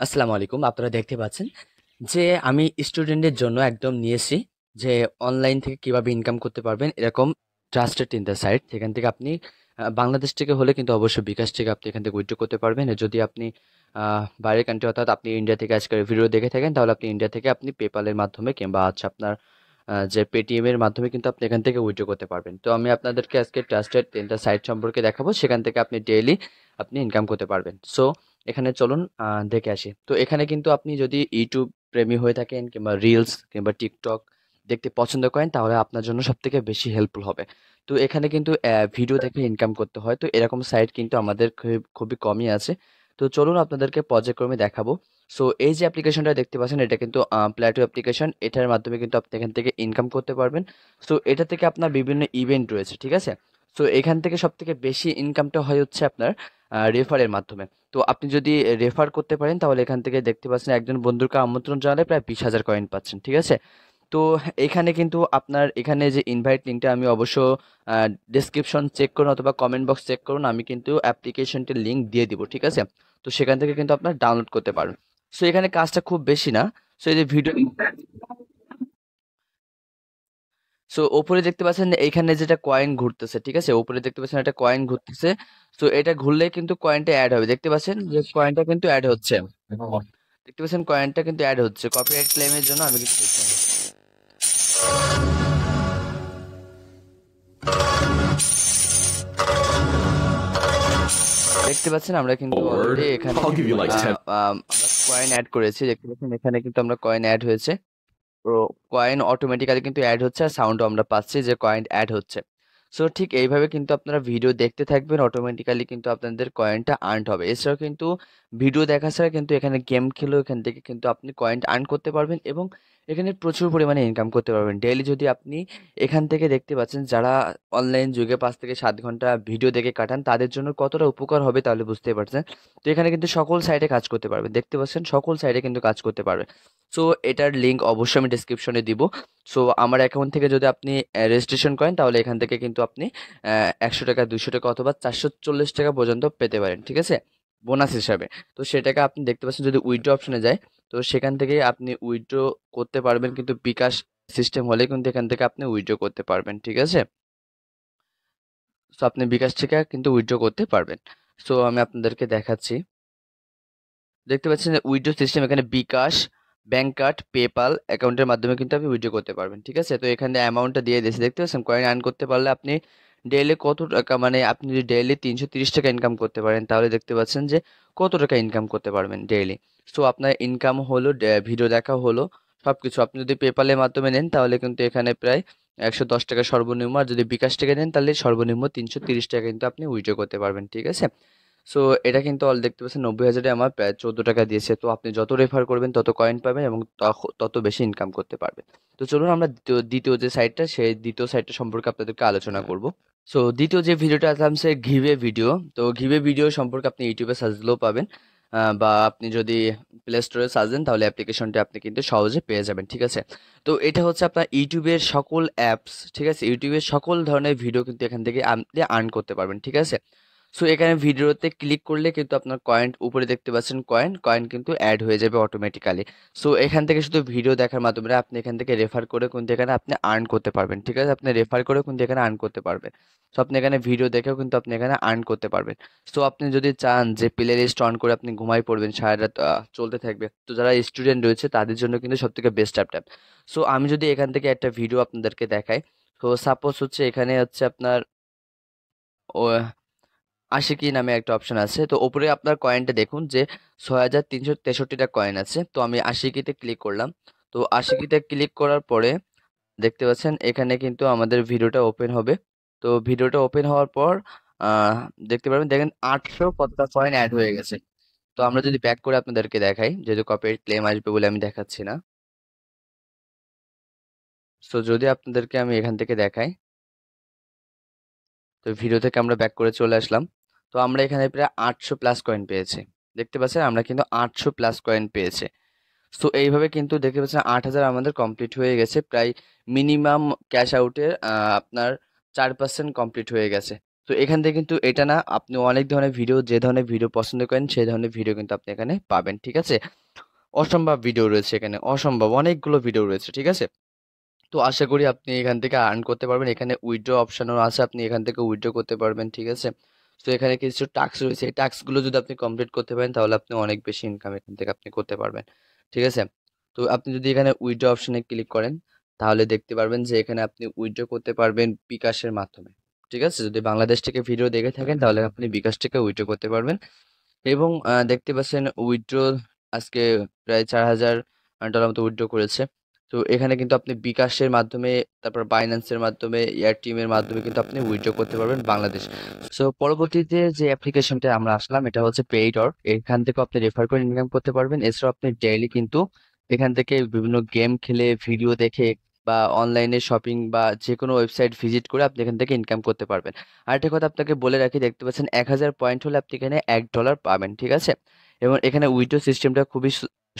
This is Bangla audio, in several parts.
আসসালামু আলাইকুম। আপনারা দেখতে পাচ্ছেন যে আমি স্টুডেন্টদের জন্য একদম নিয়ে এসেছি যে অনলাইন থেকে কিভাবে ইনকাম করতে পারবেন এরকম ট্রাস্টেড ইন দ্য সাইট। সেখান থেকে আপনি বাংলাদেশ থেকে হলে কিন্তু অবশ্যই বিকাশ থেকে আপনি এখান থেকে উইথড্র করতে পারবেন। আর যদি আপনি বাইরের কান্ট্রি অর্থাৎ আপনি ইন্ডিয়া থেকে আজকের ভিডিও দেখে থাকেন তাহলে আপনি ইন্ডিয়া থেকে আপনি পেপালের মাধ্যমে কিংবা আপনার যে পেটিএম এর মাধ্যমে কিন্তু আপনি এখান থেকে উইথড্র করতে পারবেন। তো আমি আপনাদেরকে আজকে ট্রাস্টেড ইন দ্য সাইট সম্পর্কে দেখাবো, সেখান থেকে আপনি ডেইলি আপনি ইনকাম করতে পারবেন। সো এখানে চলুন দেখে আসি। তো এখানে কিন্তু আপনি যদি ইউটিউব প্রেমী হয়ে থাকেন কিংবা রিলস কিংবা টিকটক দেখতে পছন্দ করেন তাহলে আপনার জন্য সব থেকে বেশি হেল্পফুল হবে। তো এখানে কিন্তু ভিডিও দেখে ইনকাম করতে হয়, তো এরকম সাইট কিন্তু আমাদের খুবই কমই আছে। তো চলুন আপনাদেরকে পর্যায়ক্রমে দেখাবো। সো এই যে অ্যাপ্লিকেশনটা দেখতে পাচ্ছেন এটা কিন্তু প্ল্যাটো অ্যাপ্লিকেশন, এটার মাধ্যমে কিন্তু আপনি এখান থেকে ইনকাম করতে পারবেন। সো এটা থেকে আপনার বিভিন্ন ইভেন্ট রয়েছে, ঠিক আছে। সো এখান থেকে সব থেকে বেশি ইনকামটা হয় হচ্ছে আপনার রেফারের মাধ্যমে। তো আপনি যদি রেফার করতে পারেন তাহলে এখান থেকে দেখতে পাচ্ছেন একজন বন্ধুকে আমন্ত্রণ জানালে প্রায় 20,000 কয়েন পাচ্ছেন, ঠিক আছে। তো এখানে কিন্তু আপনার এখানে যে ইনভাইট লিঙ্কটা আমি অবশ্য ডেসক্রিপশন চেক করুন অথবা কমেন্ট বক্স চেক করুন, আমি কিন্তু অ্যাপ্লিকেশনটির লিঙ্ক দিয়ে দিব, ঠিক আছে। তো সেখান থেকে কিন্তু আপনার ডাউনলোড করতে পারবেন। সো এখানে কাজটা খুব বেশি না। সো এই যে ভিডিও, সো ওপরে দেখতে পাচ্ছেন এইখানে যেটা কয়েন ঘুরতেছে, ঠিক আছে, ওপরে দেখতে পাচ্ছেন একটা কয়েন ঘুরতেছে। সো এটা ঘুরলে কিন্তু কয়েনটা অ্যাড হবে, দেখতে পাচ্ছেন যে কয়েনটা কিন্তু অ্যাড হচ্ছে। দেখতে পাচ্ছেন কয়েনটা কিন্তু অ্যাড হচ্ছে কপিরাইট ক্লেমের জন্য, আমি কিন্তু দেখছি। দেখতে পাচ্ছেন আমরা কিন্তু অলরেডি Forward. এখানে I'll give you like 10. আমরা কয়েন অ্যাড করেছি, দেখতে পাচ্ছেন এখানে কিন্তু আমরা কয়েন অ্যাড হয়েছে। তো কয়েন অটোমেটিক্যালি কিন্তু অ্যাড হচ্ছে আর সাউন্ডও আমরা পাচ্ছি যে কয়েন অ্যাড হচ্ছে। সো ঠিক এইভাবে কিন্তু আপনারা ভিডিও দেখতে থাকবেন, অটোমেটিক্যালি কিন্তু আপনাদের কয়েনটা আর্ন হবে। এছাড়াও কিন্তু ভিডিও দেখা ছাড়া কিন্তু এখানে গেম খেলেও এখান থেকে কিন্তু আপনি কয়েন আর্ন করতে পারবেন এবং এখানে প্রচুর পরিমাণে ইনকাম করতে পারবেন ডেইলি। যদি আপনি এখান থেকে দেখতে পাচ্ছেন যারা অনলাইন যুগে 5 থেকে 7 ঘন্টা ভিডিও দেখে কাটান তাদের জন্য কতটা উপকার হবে তাহলে বুঝতে পারছেন। তো এখানে কিন্তু সকল সাইডে কাজ করতে পারবেন, দেখতে পাচ্ছেন সকল সাইডে কিন্তু কাজ করতে পারবেন। সো এটার লিঙ্ক অবশ্যই আমি ডিসক্রিপশনে দিব। সো আমার অ্যাকাউন্ট থেকে যদি আপনি রেজিস্ট্রেশন করেন তাহলে এখান থেকে কিন্তু আপনি 100 টাকা, 200 টাকা অথবা 440 টাকা পর্যন্ত পেতে পারেন, ঠিক আছে, বোনাস হিসাবে। তো সেটাকে আপনি দেখতে পাচ্ছেন যদি উইথড্র অপশনে যায় তো সেখান থেকে আপনি উইথড্র করতে পারবেন, কিন্তু বিকাশ সিস্টেম হলে কিন্তু এখান থেকে আপনি উইথড্র করতে পারবেন, ঠিক আছে। সো আপনি বিকাশ থেকে কিন্তু উইথড্র করতে পারবেন। সো আমি আপনাদেরকে দেখাচ্ছি। দেখতে পাচ্ছেন যে উইথড্র সিস্টেম এখানে বিকাশ, ব্যাংক কার্ড, পেপাল অ্যাকাউন্টের মাধ্যমে কিন্তু আপনি উইথড্র করতে পারবেন, ঠিক আছে। তো এখানে অ্যামাউন্টটা দিয়ে দিয়েছে, দেখতে পাচ্ছেন কয়েন আর্ন করতে পারলে আপনি ডেইলি কত টাকা, মানে আপনি যদি ডেইলি 330 টাকা ইনকাম করতে পারেন তাহলে দেখতে পাচ্ছেন যে কত টাকা ইনকাম করতে পারবেন ডেইলি। সো আপনার ইনকাম হলো, ভিডিও দেখা হলো, সব কিছু। আপনি যদি পেপালের মাধ্যমে নেন তাহলে কিন্তু এখানে প্রায় 110 টাকা সর্বনিম্ন, আর যদি বিকাশ থেকে নেন তাহলে সর্বনিম্ন 330 টাকা কিন্তু আপনি উইথড্র করতে পারবেন, ঠিক আছে। সো এটা কিন্তু অল দেখতে পাচ্ছেন 90,000-এ আমার প্রায় 14 টাকা দিয়েছে। তো আপনি যত রেফার করবেন তত কয়েন পাবেন এবং তত বেশি ইনকাম করতে পারবেন। তো চলুন আমরা দ্বিতীয় যে সাইটটা সেই দ্বিতীয় সাইটটা সম্পর্কে আপনাদেরকে আলোচনা করব। সো দ্বিতীয় যে ভিডিওটা আছে সে ঘিবে ভিডিও। তো ঘিবে ভিডিও সম্পর্কে আপনি ইউটিউবে সার্চ দিলেও পাবেন, বা আপনি যদি প্লে স্টোরে সার্চ দেন তাহলে অ্যাপ্লিকেশনটা আপনি কিন্তু সহজে পেয়ে যাবেন, ঠিক আছে। তো এটা হচ্ছে আপনার ইউটিউবের সকল অ্যাপস, ঠিক আছে, ইউটিউবের সকল ধরনের ভিডিও কিন্তু এখান থেকে আপনি আর্ন করতে পারবেন, ঠিক আছে। সো এখানে ভিডিওতে ক্লিক করলে কিন্তু আপনার কয়েন উপরে দেখতে পাচ্ছেন, কয়েন কয়েন কিন্তু অ্যাড হয়ে যাবে অটোমেটিক্যালি। সো এখান থেকে শুধু ভিডিও দেখার মাধ্যমে আপনি এখান থেকে রেফার করে কিন্তু এখানে আপনি আর্ন করতে পারবেন, ঠিক আছে। আপনি রেফার করে কিন্তু এখানে আর্ন করতে পারবেন। সো আপনি এখানে ভিডিও দেখেও কিন্তু আপনি এখানে আর্ন করতে পারবেন। সো আপনি যদি চান যে প্লে লিস্ট অন করে আপনি ঘুমাই পড়বেন, সারা রাত চলতে থাকবে, তো যারা স্টুডেন্ট রয়েছে তাদের জন্য কিন্তু সব থেকে বেস্ট অ্যাপ। সো আমি যদি এখান থেকে একটা ভিডিও আপনাদেরকে দেখাই, তো সাপোজ হচ্ছে এখানে হচ্ছে আপনার ও আশিকি নামে একটা অপশন আছে। তো উপরে আপনার কয়েনটা দেখুন যে 6,363টা কয়েন আছে। তো আমি আশিকিতে ক্লিক করলাম। তো আশিকিতে ক্লিক করার পরে দেখতে পাচ্ছেন এখানে কিন্তু আমাদের ভিডিওটা ওপেন হবে। তো ভিডিওটা ওপেন হওয়ার পর আহ দেখতে পারবেন, দেখেন 800 কতটা কয়েন অ্যাড হয়ে গেছে। তো আমরা যদি ব্যাক করে আপনাদেরকে দেখাই, যেহেতু কপিরাইট ক্লেম আসবে বলে আমি দেখাচ্ছি না। সো যদি আপনাদেরকে আমি এখান থেকে দেখাই, তো ভিডিও থেকে আমরা ব্যাক করে চলে আসলাম। তো আমরা এখানে প্রায় 800+ কয়েন পেয়েছি, দেখতে পাচ্ছেন আমরা কিন্তু 800+ কয়েন পেয়েছি। সো এইভাবে কিন্তু দেখতে পাচ্ছেন 8,000 আমাদের কমপ্লিট হয়ে গেছে, প্রায় মিনিমাম ক্যাশ আউটের আপনার 4% কমপ্লিট হয়ে গেছে। তো এখান থেকে কিন্তু এটা না, আপনি অনেক ধরনের ভিডিও, যে ধরনের ভিডিও পছন্দ করেন সেই ধরনের ভিডিও কিন্তু আপনি এখানে পাবেন, ঠিক আছে? অসম্ভব ভিডিও রয়েছে এখানে, অসম্ভব অনেকগুলো ভিডিও রয়েছে, ঠিক আছে? তো আশা করি আপনি এখান থেকে আর্ন করতে পারবেন। এখানে উইথড্র অপশনও আছে, আপনি এখান থেকে উইথড্র করতে পারবেন, ঠিক আছে? তো এখানে কিছু টাস্ক রয়েছে, এই টাস্কগুলো যদি আপনি কমপ্লিট করতে পারেন তাহলে আপনি অনেক বেশি ইনকাম এখান থেকে আপনি করতে পারবেন, ঠিক আছে? তো আপনি যদি এখানে উইথড্র অপশনে ক্লিক করেন তাহলে দেখতে পারবেন যে এখানে আপনি উইথড্র করতে পারবেন বিকাশের মাধ্যমে, ঠিক আছে? যদি বাংলাদেশ থেকে ভিডিও দেখে থাকেন তাহলে আপনি বিকাশ থেকে উইথড্র করতে পারবেন। এবং দেখতে পাচ্ছেন উইথড্র আজকে প্রায় 4,000 ডলার মতো উইথড্র করেছে। তো এখানে কিন্তু আপনি বিকাশের মাধ্যমে, তারপর বাইন্যান্সের মাধ্যমে, এয়ারটিএমের মাধ্যমে কিন্তু আপনি উইথড্র করতে পারবেন বাংলাদেশ। সো পরবর্তীতে যে অ্যাপ্লিকেশনটা আমরা আসলাম এটা হচ্ছে পেইডর। এখান থেকে আপনি রেফার করে ইনকাম করতে পারবেন। এছাড়াও আপনি ডেইলি কিন্তু এখান থেকে বিভিন্ন গেম খেলে, ভিডিও দেখে বা অনলাইনে শপিং বা যে কোনো ওয়েবসাইট ভিজিট করে আপনি এখান থেকে ইনকাম করতে পারবেন। আরেকটা কথা আপনাকে বলে রাখি, দেখতে পাচ্ছেন 1,000 পয়েন্ট হলে আপনি এখানে $1 পাবেন, ঠিক আছে? এবং এখানে উইথড্র সিস্টেমটা খুবই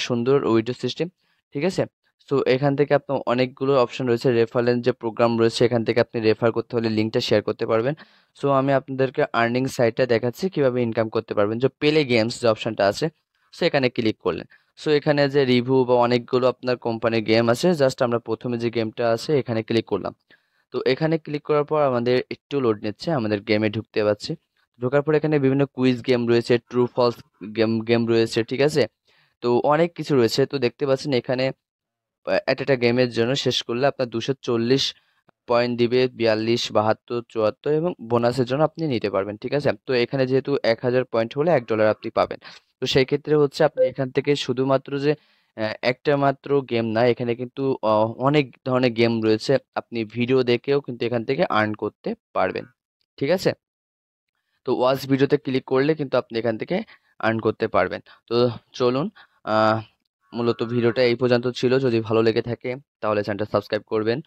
সুন্দর উইথড্র সিস্টেম, ঠিক আছে? তো এখান থেকে আপনার অনেকগুলো অপশন রয়েছে, রেফারেন্স যে প্রোগ্রাম রয়েছে এখান থেকে আপনি রেফার করতে হলে লিঙ্কটা শেয়ার করতে পারবেন। সো আমি আপনাদেরকে আর্নিং সাইটটা দেখাচ্ছি কিভাবে ইনকাম করতে পারবেন। যে পেলে গেমস যে অপশনটা আছে, সো এখানে ক্লিক করলেন। সো এখানে যে রিভিউ বা অনেকগুলো আপনার কোম্পানির গেম আছে, জাস্ট আমরা প্রথমে যে গেমটা আছে এখানে ক্লিক করলাম। তো এখানে ক্লিক করার পর আমাদের একটু লোড নিচ্ছে, আমাদের গেমে ঢুকতে পারছি। ঢোকার পর এখানে বিভিন্ন কুইজ গেম রয়েছে, ট্রু ফলস গেম গেম রয়েছে, ঠিক আছে? তো অনেক কিছু রয়েছে। তো দেখতে পাচ্ছেন এখানে একটা গেমের জন্য শেষ করলে আপনার 240 পয়েন্ট দিবে, 42, 72, 74, এবং বোনাসের জন্য আপনি নিতে পারবেন, ঠিক আছে? তো এখানে যেহেতু 1,000 পয়েন্ট হলে $1 আপনি পাবেন। তো সেই ক্ষেত্রে হচ্ছে আপনি এখান থেকে শুধুমাত্র যে একটা মাত্র গেম না, এখানে কিন্তু অনেক ধরনের গেম রয়েছে, আপনি ভিডিও দেখেও কিন্তু এখান থেকে আর্ন করতে পারবেন, ঠিক আছে? তো ওয়াচ ভিডিওতে ক্লিক করলে কিন্তু আপনি এখান থেকে আর্ন করতে পারবেন। তো চলুন, আহ, মূলত ভিডিওটা এই পর্যন্ত ছিল। যদি ভালো লেগে থাকে তাহলে চ্যানেলটা সাবস্ক্রাইব করবেন।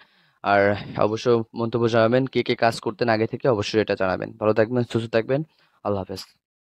আর অবশ্য মন্তব্য জানাবেন, কে কে কাজ করতেন আগে থেকে, অবশ্যই এটা জানাবেন। ভালো থাকবেন, সুস্থ থাকবেন। আল্লাহ হাফেজ।